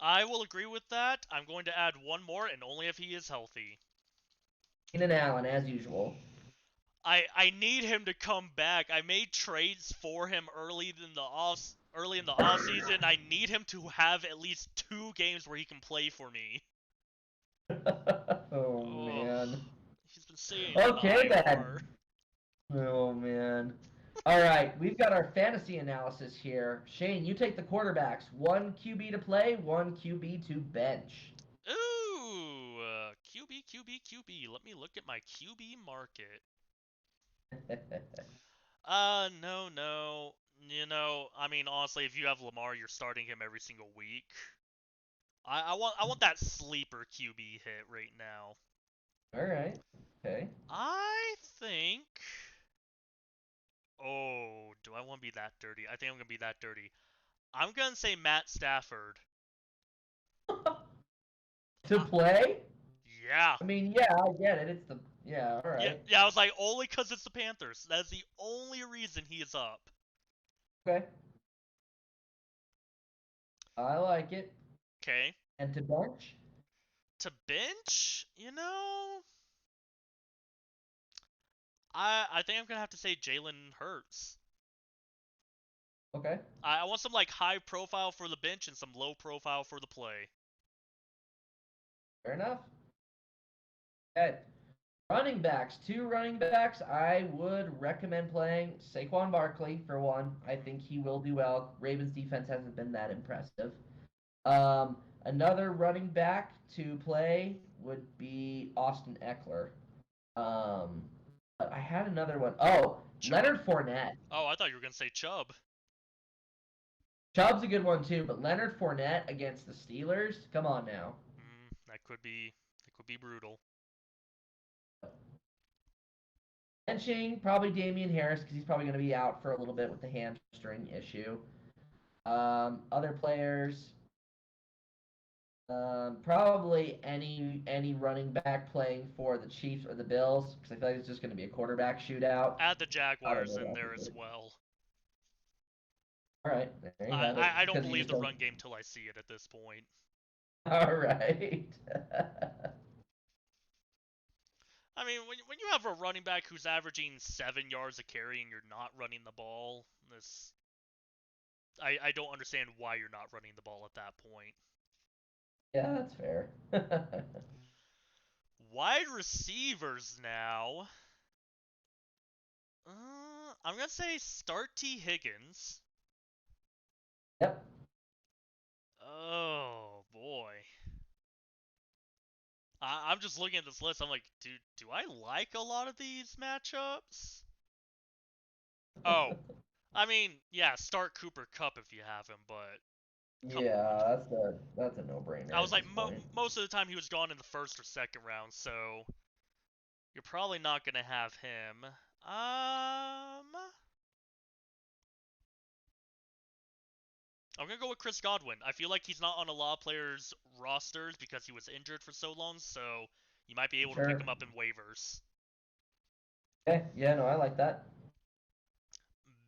I will agree with that. I'm going to add one more, and only if he is healthy. Keenan Allen, as usual. I need him to come back. I made trades for him early in the off season. I need him to have at least 2 games where he can play for me. Oh, Ugh. man. He's been saying Okay, then. IR. Oh, man. All right, we've got our fantasy analysis here. Shane, you take the quarterbacks. 1 QB to play, 1 QB to bench. Ooh, QB. Let me look at my QB market. No. I mean, honestly, if you have Lamar, you're starting him every single week. I want that sleeper QB hit right now. All right. Okay. I think. Oh, do I want to be that dirty? I think I'm gonna be that dirty. I'm gonna say Matt Stafford. To play? Yeah. I mean, yeah, I get it. Yeah, all Yeah, right. yeah, I was like, only because it's the Panthers. That's the only reason he is up. Okay. I like it. Okay. And to bench? To bench, I think I'm gonna have to say Jalen Hurts. Okay. I want some like high profile for the bench and some low profile for the play. Fair enough. Okay. Running backs, two running backs. I would recommend playing Saquon Barkley for one. I think he will do well. Ravens defense hasn't been that impressive. Another running back to play would be Austin Eckler. But I had another one. Oh, Chubb? Leonard Fournette. Oh, I thought you were gonna say Chubb. Chubb's a good one too, but Leonard Fournette against the Steelers. Come on now. That could be brutal. Benching probably Damian Harris because he's probably going to be out for a little bit with the hamstring issue. Other players, probably any running back playing for the Chiefs or the Bills because I feel like it's just going to be a quarterback shootout. Add the I don't Jaguars know in what there to as do. well. All right, there you I, have it. I, I don't Because you believe just the don't. run game till I see it at this point. All right. I mean, when you have a running back who's averaging 7 yards a carry and you're not running the ball, I don't understand why you're not running the ball at that point. Yeah, that's fair. Wide receivers now. I'm gonna say start T Higgins. Yep. Oh boy. I'm just looking at this list. I'm like, do I like a lot of these matchups? Oh, I mean, yeah, start Cooper Kupp if you have him, but come on. Yeah, that's a no-brainer I was at like, this point. most of the time he was gone in the first or second round, so you're probably not gonna have him. I'm gonna go with Chris Godwin. I feel like he's not on a lot of players' rosters because he was injured for so long, so you might be able to pick Sure. him up in waivers. Okay. Yeah, no, I like that.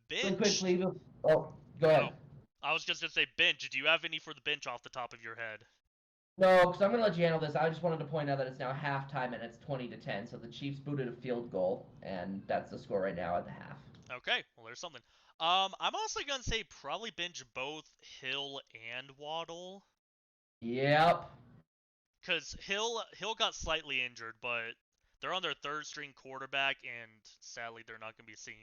Really Bench. quickly. Oh, go Oh, ahead. I was just gonna say bench. Do you have any for the bench off the top of your head? No, because I'm going to let you handle this. I just wanted to point out that it's now halftime and it's 20-10. So the Chiefs booted a field goal, and that's the score right now at the half. Okay, well there's something. I'm also gonna say probably bench both Hill and Waddle. Yep. Because Hill got slightly injured, but they're on their third string quarterback, and sadly they're not gonna be seeing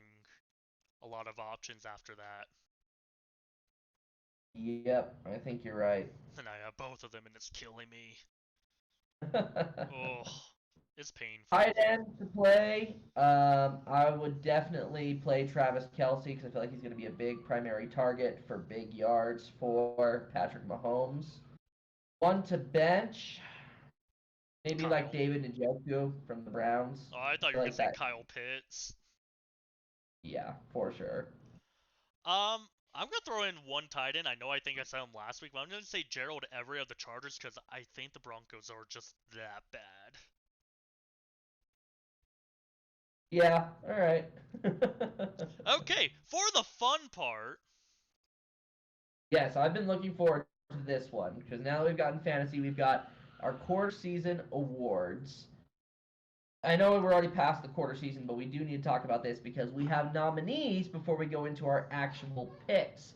a lot of options after that. Yep. I think you're right. And I have both of them, and it's killing me. Tight Oh, it's painful. end to play. I would definitely play Travis Kelce because I feel like he's going to be a big primary target for big yards for Patrick Mahomes. One to bench. Maybe like Kyle. David Njoku from the Browns. Oh, I thought I you were gonna like say that. Kyle Pitts. Yeah, for sure. I'm gonna throw in one tight end. I think I said him last week, but I'm gonna say Gerald Everett of the Chargers because I think the Broncos are just that bad. Yeah, all right. Okay, for the fun part. Yes, I've been looking forward to this one because now that we've gotten fantasy, we've got our quarter season awards. I know we're already past the quarter season, but we do need to talk about this because we have nominees before we go into our actual picks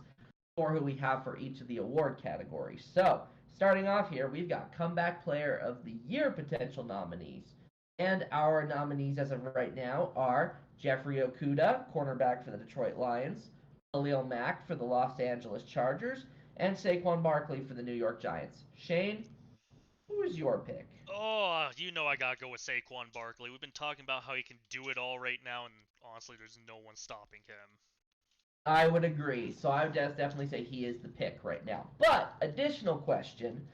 for who we have for each of the award categories. So, starting off here, we've got Comeback Player of the Year potential nominees. And our nominees as of right now are Jeffrey Okuda, cornerback for the Detroit Lions, Khalil Mack for the Los Angeles Chargers, and Saquon Barkley for the New York Giants. Shane, who is your pick? Oh, I gotta go with Saquon Barkley. We've been talking about how he can do it all right now, and honestly, there's no one stopping him. I would agree. So I would definitely say he is the pick right now. But additional question: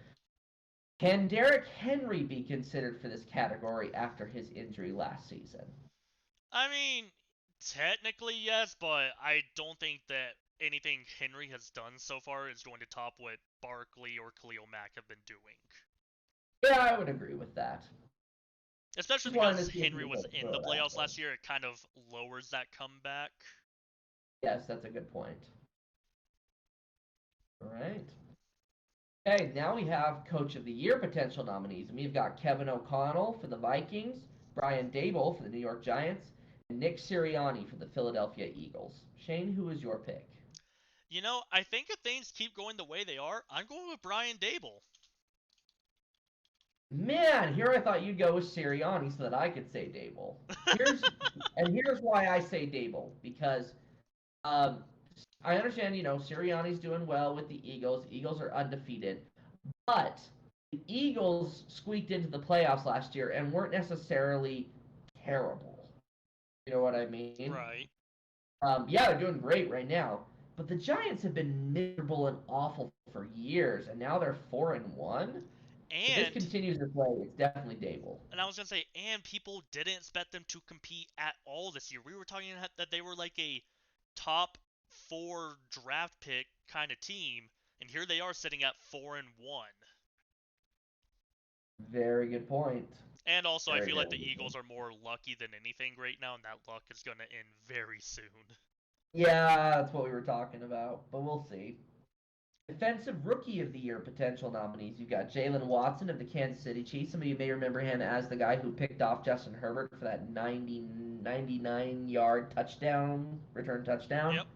can Derrick Henry be considered for this category after his injury last season? I mean, technically yes, but I don't think that anything Henry has done so far is going to top what Barkley or Khalil Mack have been doing. Yeah, I would agree with that. Especially Just wanted to because see if Henry you was could in throw the it out playoffs there. last year, it kind of lowers that comeback. Yes, that's a good point. All right. Okay, now we have Coach of the Year potential nominees. And we've got Kevin O'Connell for the Vikings, Brian Dable for the New York Giants, and Nick Sirianni for the Philadelphia Eagles. Shane, who is your pick? You know, I think if things keep going the way they are, I'm going with Brian Dable. Man, here I thought you'd go with Sirianni so that I could say Dable. Here's why I say Dable, because um, I understand, Sirianni's doing well with the Eagles. The Eagles are undefeated. But the Eagles squeaked into the playoffs last year and weren't necessarily terrible. You know what I mean? Right. Yeah, they're doing great right now. But the Giants have been miserable and awful for years, and now they're 4-1. If this And continues this way, it's definitely Dable. and I was gonna say, and people didn't expect them to compete at all this year. We were talking that they were like a top 4 draft pick kind of team, and here they are sitting at 4-1. Very good point. And also, I Very, feel very like the good point. Eagles are more lucky than anything right now, and that luck is gonna end very soon. Yeah, that's what we were talking about, but we'll see. Defensive Rookie of the Year potential nominees. You've got Jalen Watson of the Kansas City Chiefs. Some of you may remember him as the guy who picked off Justin Herbert for that 99-yard touchdown, return touchdown. Yep.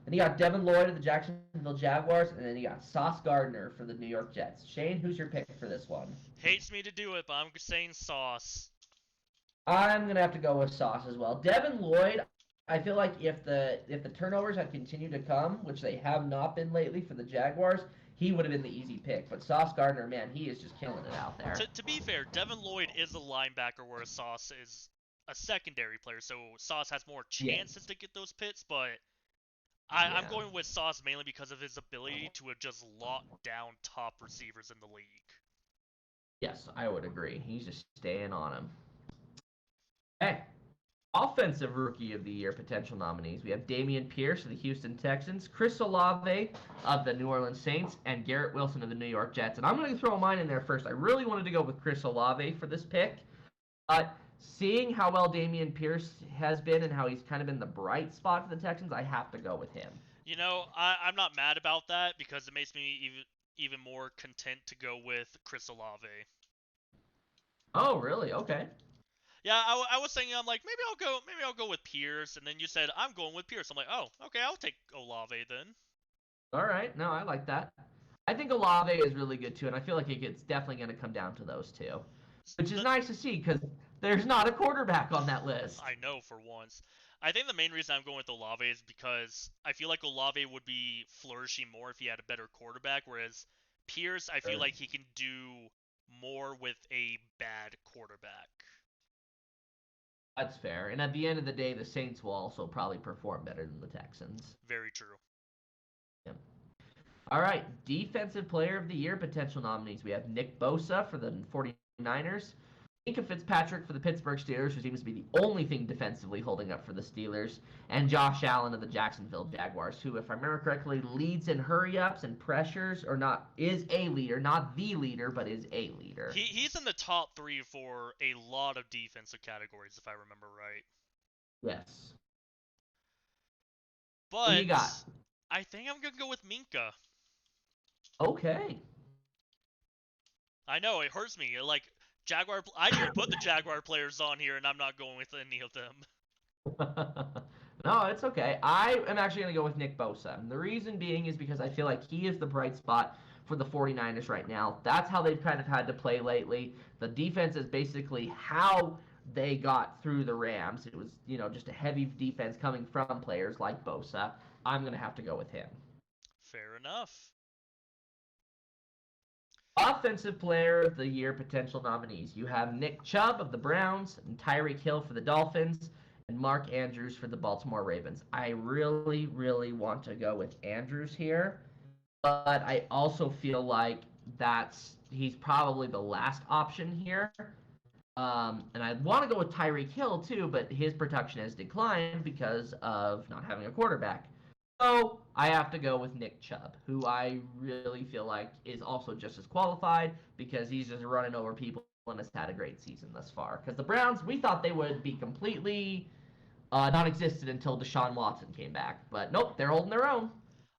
Then you got Devin Lloyd of the Jacksonville Jaguars, and then you got Sauce Gardner for the New York Jets. Shane, who's your pick for this one? Hates me to do it, but I'm saying Sauce. I'm going to have to go with Sauce as well. Devin Lloyd, I feel like if the turnovers had continued to come, which they have not been lately for the Jaguars, he would have been the easy pick. But Sauce Gardner, man, he is just killing it out there. To be fair, Devin Lloyd is a linebacker, whereas Sauce is a secondary player, so Sauce has more Yeah. chances to get those pits, but I'm Yeah. going with Sauce mainly because of his ability to just lock down top receivers in the league. Yes, I would agree. He's just staying on him. Hey, Offensive Rookie of the Year potential nominees. We have Dameon Pierce of the Houston Texans, Chris Olave of the New Orleans Saints, and Garrett Wilson of the New York Jets. And I'm going to throw mine in there first. I really wanted to go with Chris Olave for this pick. But seeing how well Dameon Pierce has been and how he's kind of been the bright spot for the Texans, I have to go with him. You know, I'm not mad about that because it makes me even more content to go with Chris Olave. Oh, really? Okay. Yeah, I was thinking, I'm like, maybe I'll go with Pierce, and then you said I'm going with Pierce. I'm like, oh, okay, I'll take Olave then. All right. No, I like that. I think Olave is really good too, and I feel like it's definitely going to come down to those two, which is nice to see because there's not a quarterback on that list. I know for once. I think the main reason I'm going with Olave is because I feel like Olave would be flourishing more if he had a better quarterback, whereas Pierce, I feel Sure. like he can do more with a bad quarterback. That's fair. And at the end of the day, the Saints will also probably perform better than the Texans. Very true. Yeah. All right. Defensive Player of the Year potential nominees. We have Nick Bosa for the 49ers, Minka Fitzpatrick for the Pittsburgh Steelers, who seems to be the only thing defensively holding up for the Steelers, and Josh Allen of the Jacksonville Jaguars, who, if I remember correctly, leads in hurry-ups and pressures, or not, is a leader, not the leader, but is a leader. He's in the top 3 for a lot of defensive categories, if I remember right. Yes. But Who you got? I think I'm gonna go with Minka. Okay. I know it hurts me. Like Jaguar, I didn't even put the Jaguar players on here, and I'm not going with any of them. No, it's okay. I am actually going to go with Nick Bosa. And the reason being is because I feel like he is the bright spot for the 49ers right now. That's how they've kind of had to play lately. The defense is basically how they got through the Rams. It was, just a heavy defense coming from players like Bosa. I'm going to have to go with him. Fair enough. Offensive Player of the Year potential nominees. You have Nick Chubb of the Browns and Tyreek Hill for the Dolphins and Mark Andrews for the Baltimore Ravens. I really, really want to go with Andrews here, but I also feel like he's probably the last option here. And I want to go with Tyreek Hill too, but his production has declined because of not having a quarterback. So I have to go with Nick Chubb, who I really feel like is also just as qualified because he's just running over people and has had a great season thus far. Because the Browns, we thought they would be completely non-existent until Deshaun Watson came back, but nope, they're holding their own.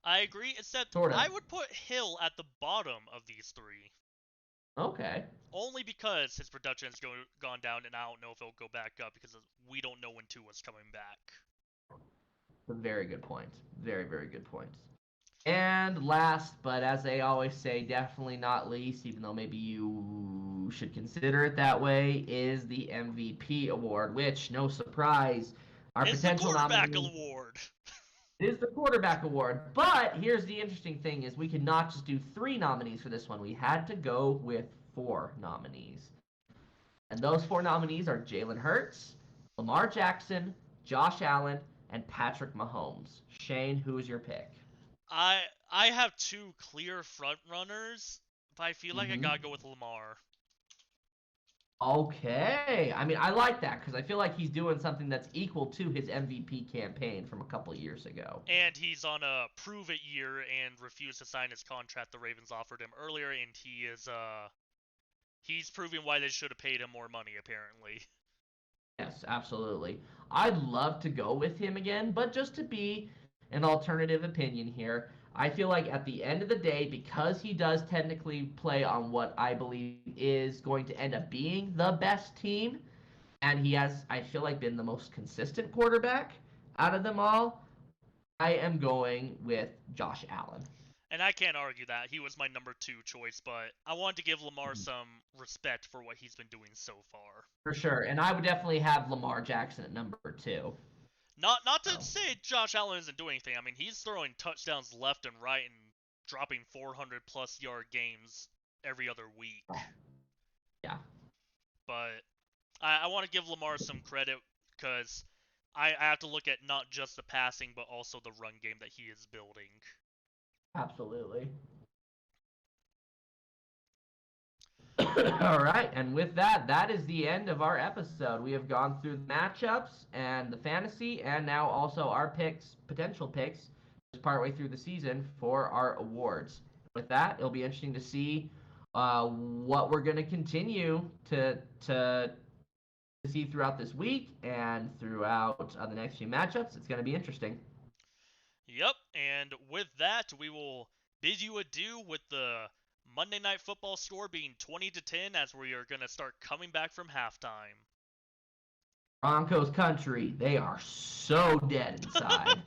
I agree, except Sort of. I would put Hill at the bottom of these three. Okay. Only because his production has gone down, and I don't know if it'll go back up because we don't know when Tua's coming back. A very good point. Very, very good point. And last, but as they always say, definitely not least, even though maybe you should consider it that way, is the MVP award, which, no surprise, our It's the potential quarterback nominee award. is the quarterback award. But here's the interesting thing: is we could not just do 3 nominees for this one. We had to go with 4 nominees, and those 4 nominees are Jalen Hurts, Lamar Jackson, Josh Allen, and Patrick Mahomes. Shane, who is your pick? I have 2 clear front runners, but I feel like I Mm-hmm. gotta go with Lamar. Okay. I mean, I like that because I feel like he's doing something that's equal to his MVP campaign from a couple of years ago. And he's on a prove-it year and refused to sign his contract the Ravens offered him earlier, and he's proving why they should have paid him more money, apparently. Yes, absolutely. I'd love to go with him again, but just to be an alternative opinion here, I feel like at the end of the day, because he does technically play on what I believe is going to end up being the best team, and he has, I feel like, been the most consistent quarterback out of them all, I am going with Josh Allen. And I can't argue that. He was my number 2 choice, but I wanted to give Lamar some respect for what he's been doing so far. For sure. And I would definitely have Lamar Jackson at number 2. Not to Oh. say Josh Allen isn't doing anything. I mean, he's throwing touchdowns left and right and dropping 400-plus yard games every other week. Yeah. But I want to give Lamar some credit because I have to look at not just the passing, but also the run game that he is building. Absolutely. All right, and with that, that is the end of our episode. We have gone through the matchups and the fantasy, and now also our picks, potential picks, just partway through the season for our awards. With that, it'll be interesting to see what we're going to continue to see throughout this week and throughout the next few matchups. It's going to be interesting. Yep, and with that, we will bid you adieu with the Monday Night Football score being 20-10 as we are going to start coming back from halftime. Broncos country, they are so dead inside.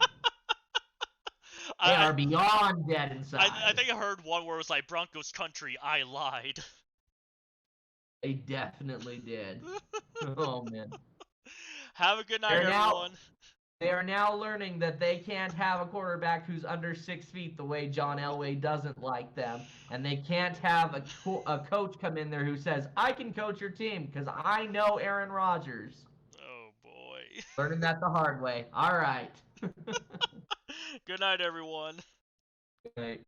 They are beyond dead inside. I think I heard one where it was like, Broncos country, I lied. They definitely did. Oh, man. Have a good night, everyone. They are now learning that they can't have a quarterback who's under 6 feet the way John Elway doesn't like them. And they can't have a coach come in there who says, I can coach your team because I know Aaron Rodgers. Oh, boy. Learning that the hard way. All right. Good night, everyone. Good night.